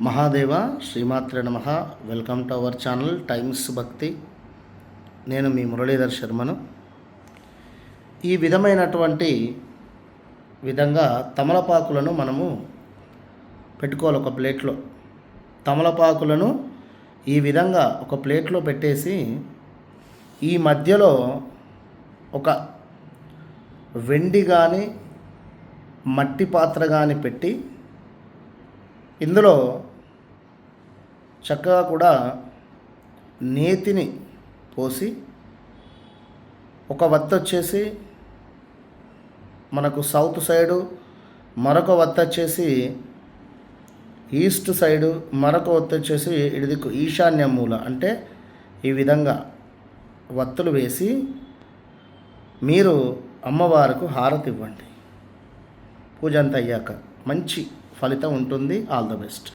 మహాదేవ శ్రీమాత్రే నమః. Welcome to our channel times భక్తి. నేను మీ మురళీధర్ శర్మను. ఈ విధంగా తమలపాకులను మనము పెట్టుకోవాలి. ఒక ప్లేట్లో తమలపాకులను ఈ విధంగా ఒక ప్లేట్లో పెట్టేసి ఈ మధ్యలో ఒక వెండి కానీ మట్టి పాత్ర కానీ పెట్టి ఇందులో చక్కగా కూడా నేతిని పోసి ఒక వత్త వచ్చేసి మనకు సౌత్ సైడు, మరొక వత్త వచ్చేసి ఈస్ట్ సైడు, మరొక వత్త వచ్చేసి ఇదికు ఈశాన్య మూల. అంటే ఈ విధంగా వత్తులు వేసి మీరు అమ్మవారికి హారతి ఇవ్వండి. పూజ అంతా అయ్యాక మంచి ఫలితం ఉంటుంది. All the best.